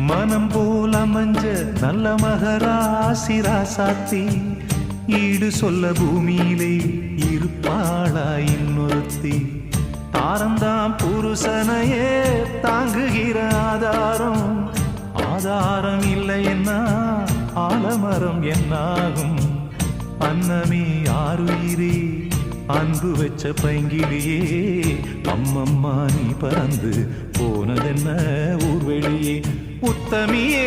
மனம் போல மஞ்ச நல்ல மகராசி ராசாத்தி ஈடு சொல்ல பூமியிலே இருப்பாளா இன்னொருத்தி தாரந்தாம் புருஷனையே தாங்குகிற ஆதாரம் ஆதாரம் இல்லை என்ன ஆலமரம் என்னாகும் அன்னமே ஆறுயிரே அன்பு வச்ச பைங்கிலியே அம்மம்மா நீ பறந்து போனதென்ன ஊர்வெளியே உத்தமியே